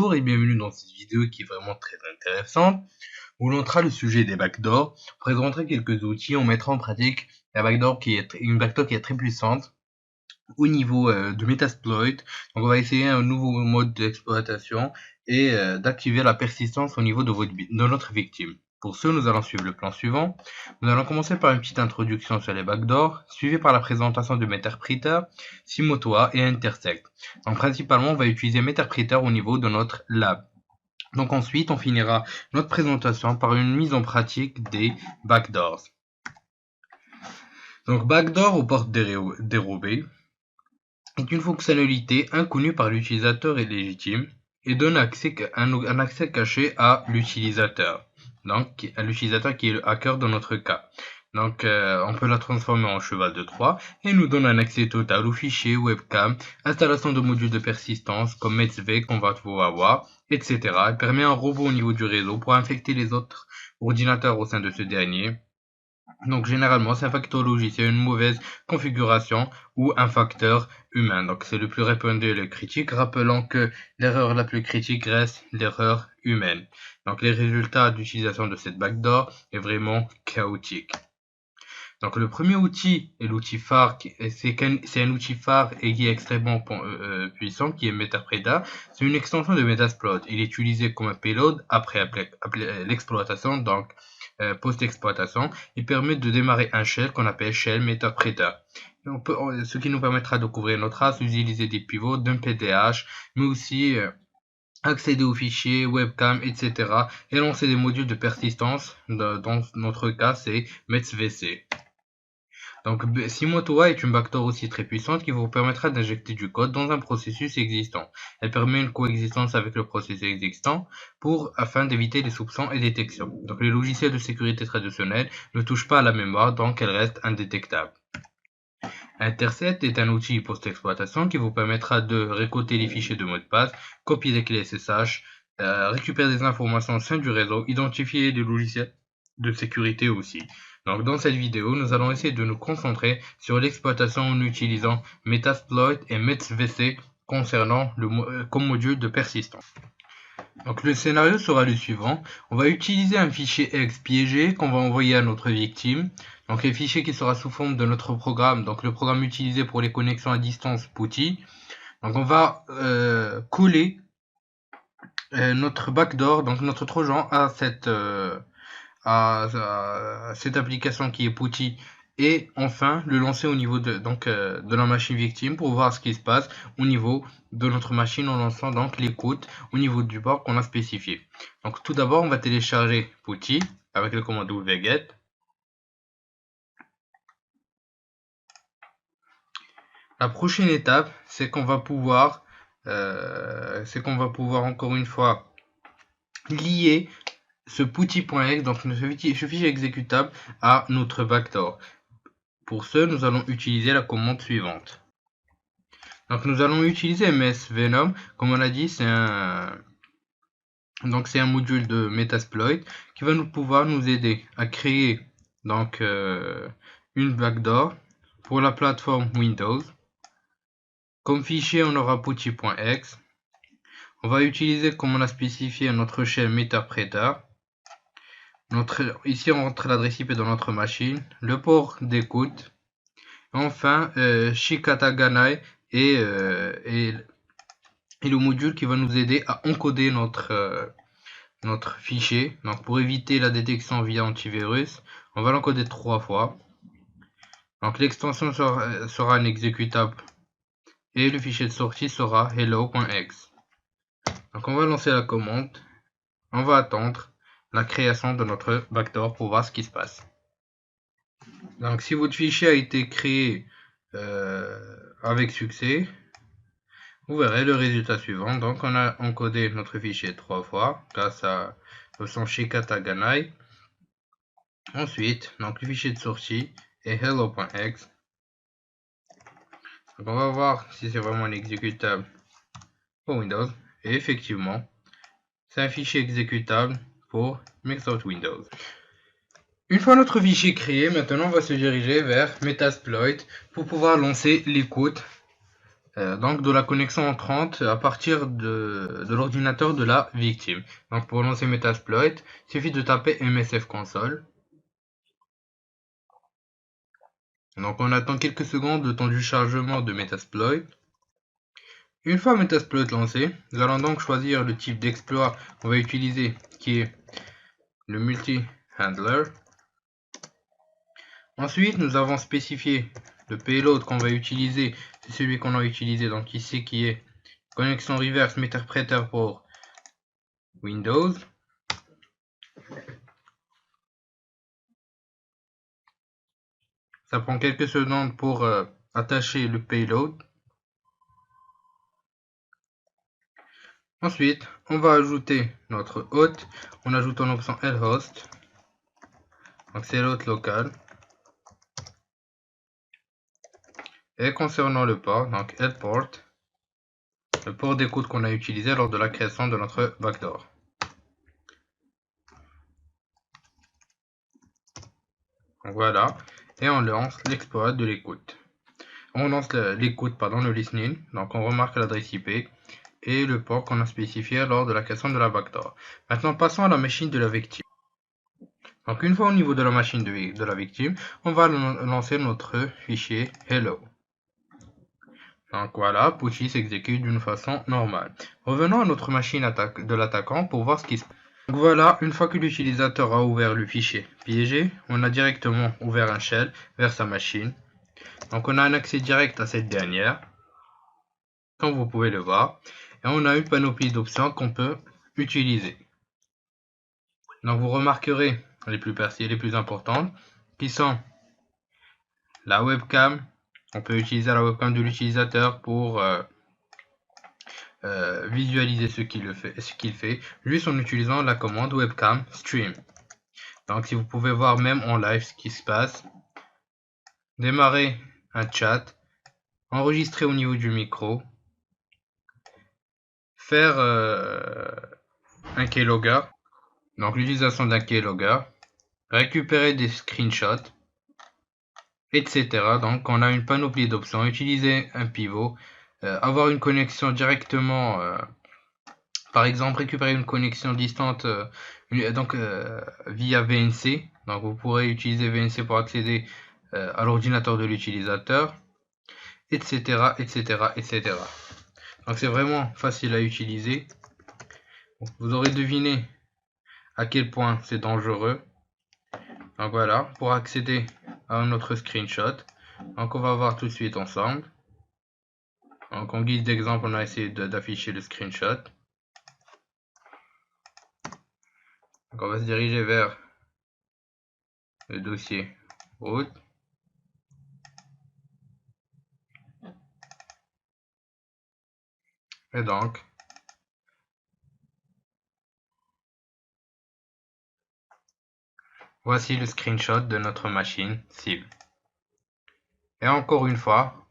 Bonjour et bienvenue dans cette vidéo qui est vraiment très intéressante, où l'on traite le sujet des backdoors. On présenterai quelques outils, on mettra en pratique la backdoor une backdoor qui est très puissante au niveau de Metasploit. Donc on va essayer un nouveau mode d'exploitation et d'activer la persistance au niveau de notre victime. Pour ce, nous allons suivre le plan suivant. Nous allons commencer par une petite introduction sur les backdoors, suivie par la présentation de Meterpreter, Simotoa et Intersect. Donc principalement, on va utiliser Meterpreter au niveau de notre lab. Donc ensuite, on finira notre présentation par une mise en pratique des backdoors. Donc backdoor aux portes dérobées est une fonctionnalité inconnue par l'utilisateur et légitime et donne un accès caché à l'utilisateur. Donc à l'utilisateur qui est le hacker dans notre cas. Donc on peut la transformer en cheval de Troie et nous donne un accès total aux fichiers, webcam, installation de modules de persistance comme MetsV qu'on va pouvoir avoir, etc. Elle permet un robot au niveau du réseau pour infecter les autres ordinateurs au sein de ce dernier. Donc généralement c'est un facteur logiciel, une mauvaise configuration ou un facteur humain. Donc c'est le plus répandu et le critique, rappelant que l'erreur la plus critique reste l'erreur humaine. Donc les résultats d'utilisation de cette backdoor est vraiment chaotique. Donc le premier outil est l'outil phare, c'est un outil phare et qui est extrêmement puissant, qui est Meterpreter. C'est une extension de Metasploit. Il est utilisé comme un payload après l'exploitation, donc post-exploitation. Il permet de démarrer un shell qu'on appelle shell Meterpreter. Ce qui nous permettra de couvrir notre trace, utiliser des pivots d'un PDH, mais aussi accéder aux fichiers, webcam, etc. et lancer des modules de persistance. Dans notre cas, c'est MetsVC. Donc Simotoa est une backdoor aussi très puissante qui vous permettra d'injecter du code dans un processus existant. Elle permet une coexistence avec le processus existant afin d'éviter les soupçons et détections. Donc les logiciels de sécurité traditionnels ne touchent pas à la mémoire, donc elle reste indétectable. Intercept est un outil post-exploitation qui vous permettra de récolter les fichiers de mot de passe, copier les clés SSH, récupérer des informations au sein du réseau, identifier des logiciels de sécurité aussi. Donc dans cette vidéo, nous allons essayer de nous concentrer sur l'exploitation en utilisant Metasploit et MetsVC concernant comme module de persistance. Donc le scénario sera le suivant. On va utiliser un fichier ex piégé qu'on va envoyer à notre victime. Donc le fichier qui sera sous forme de notre programme, donc le programme utilisé pour les connexions à distance PuTTY. Donc on va coller notre backdoor, donc notre trojan à cette application qui est PuTTY, et enfin le lancer au niveau de la machine victime pour voir ce qui se passe au niveau de notre machine en lançant donc l'écoute au niveau du port qu'on a spécifié. Donc tout d'abord on va télécharger PuTTY avec le commande wget. La prochaine étape c'est qu'on va pouvoir encore une fois lier ce PuTTY.exe, donc ce fichier exécutable, à notre backdoor. Pour ce, nous allons utiliser la commande suivante. Donc nous allons utiliser msvenom, comme on l'a dit, c'est un module de Metasploit qui va pouvoir nous aider à créer donc une backdoor pour la plateforme Windows. Comme fichier, on aura PuTTY.exe. On va utiliser, comme on a spécifié, notre shell Meterpreter. Ici on rentre l'adresse IP dans notre machine, le port d'écoute, enfin Shikataganai et le module qui va nous aider à encoder notre fichier. Donc pour éviter la détection via antivirus, on va l'encoder 3 fois. Donc l'extension sera un exécutable et le fichier de sortie sera hello.exe. Donc on va lancer la commande, on va attendre la création de notre backdoor pour voir ce qui se passe. Donc si votre fichier a été créé avec succès, vous verrez le résultat suivant. Donc on a encodé notre fichier 3 fois grâce à son Shikataganai. Ensuite, donc le fichier de sortie est hello.exe. Donc on va voir si c'est vraiment un exécutable pour Windows. Et effectivement, c'est un fichier exécutable pour Microsoft Windows. Une fois notre fichier créé, maintenant on va se diriger vers Metasploit pour pouvoir lancer l'écoute donc de la connexion entrante à partir de l'ordinateur de la victime. Donc pour lancer Metasploit, il suffit de taper MSF console. Donc on attend quelques secondes le temps du chargement de Metasploit. Une fois Metasploit lancé, nous allons donc choisir le type d'exploit qu'on va utiliser, qui est le multi-handler. Ensuite, nous avons spécifié le payload qu'on va utiliser, c'est celui qu'on a utilisé donc ici qui est connexion reverse interpréteur pour Windows. Ça prend quelques secondes pour attacher le payload. Ensuite, on va ajouter notre hôte en ajoutant l'option lhost. Donc c'est l'hôte local. Et concernant le port, donc lport, le port d'écoute qu'on a utilisé lors de la création de notre backdoor. Donc voilà, et on lance l'exploit de l'écoute. On lance l'écoute, le listening, donc on remarque l'adresse IP et le port qu'on a spécifié lors de la création de la backdoor. Maintenant passons à la machine de la victime. Donc une fois au niveau de la machine de la victime, on va lancer notre fichier hello. Donc voilà, Putty s'exécute d'une façon normale. Revenons à notre machine de l'attaquant pour voir ce qui se passe. Donc voilà, une fois que l'utilisateur a ouvert le fichier piégé, on a directement ouvert un shell vers sa machine. Donc on a un accès direct à cette dernière, comme vous pouvez le voir, et on a une panoplie d'options qu'on peut utiliser. Donc vous remarquerez les plus importantes, qui sont la webcam. On peut utiliser la webcam de l'utilisateur pour visualiser ce qu'il fait, juste en utilisant la commande webcam stream. Donc si vous pouvez voir même en live ce qui se passe, démarrer un chat, enregistrer au niveau du micro, faire un keylogger, donc l'utilisation d'un keylogger, récupérer des screenshots, etc. Donc on a une panoplie d'options, utiliser un pivot, avoir une connexion directement, par exemple récupérer une connexion distante via VNC. Donc vous pourrez utiliser VNC pour accéder à l'ordinateur de l'utilisateur, etc., etc., etc. Donc c'est vraiment facile à utiliser. Vous aurez deviné à quel point c'est dangereux. Donc voilà, pour accéder à notre screenshot, donc on va voir tout de suite ensemble. Donc en guise d'exemple, on a essayé d'afficher le screenshot. Donc on va se diriger vers le dossier root. Et donc, voici le screenshot de notre machine cible. Et encore une fois,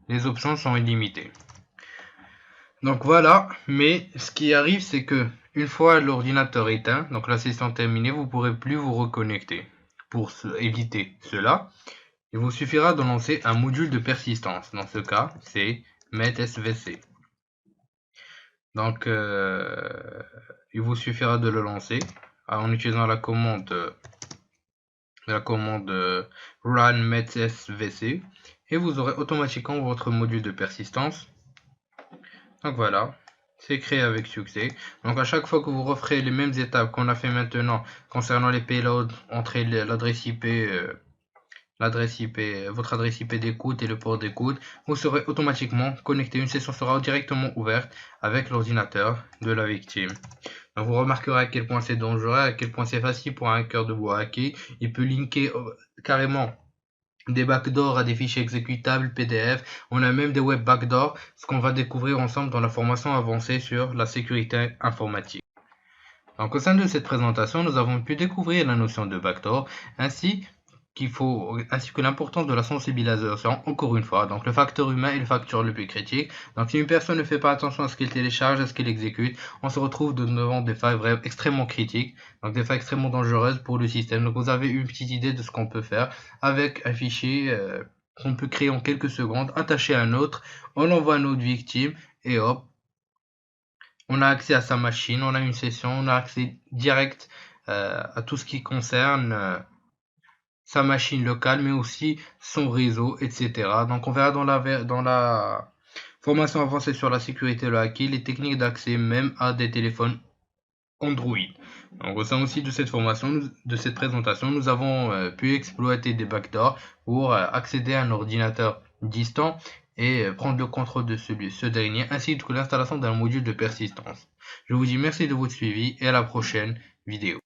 les options sont illimitées. Donc voilà, mais ce qui arrive, c'est que une fois l'ordinateur éteint, donc la session terminée, vous ne pourrez plus vous reconnecter. Pour éviter cela, il vous suffira de lancer un module de persistance. Dans ce cas, c'est metsvc. Donc, il vous suffira de le lancer en utilisant la commande run metsvc et vous aurez automatiquement votre module de persistance. Donc voilà, c'est créé avec succès. Donc à chaque fois que vous referez les mêmes étapes qu'on a fait maintenant concernant les payloads, entrez l'adresse IP, votre adresse IP d'écoute et le port d'écoute, vous serez automatiquement connecté. Une session sera directement ouverte avec l'ordinateur de la victime. Donc vous remarquerez à quel point c'est dangereux, à quel point c'est facile pour un hacker de vous hacker. Il peut linker carrément des backdoors à des fichiers exécutables PDF. On a même des web backdoors, ce qu'on va découvrir ensemble dans la formation avancée sur la sécurité informatique. Donc au sein de cette présentation, nous avons pu découvrir la notion de backdoor ainsi que l'importance de la sensibilisation, encore une fois. Donc le facteur humain est le facteur le plus critique. Donc si une personne ne fait pas attention à ce qu'elle télécharge, à ce qu'elle exécute, on se retrouve devant des failles extrêmement critiques, donc des failles extrêmement dangereuses pour le système. Donc vous avez une petite idée de ce qu'on peut faire avec un fichier qu'on peut créer en quelques secondes, attacher à un autre, on l'envoie à notre victime et hop, on a accès à sa machine, on a une session, on a accès direct à tout ce qui concerne sa machine locale, mais aussi son réseau, etc. Donc on verra dans la formation avancée sur la sécurité et le hacking, les techniques d'accès même à des téléphones Android. Donc, au sein aussi de cette formation, de cette présentation, nous avons pu exploiter des backdoors pour accéder à un ordinateur distant et prendre le contrôle de ce dernier, ainsi que l'installation d'un module de persistance. Je vous dis merci de votre suivi et à la prochaine vidéo.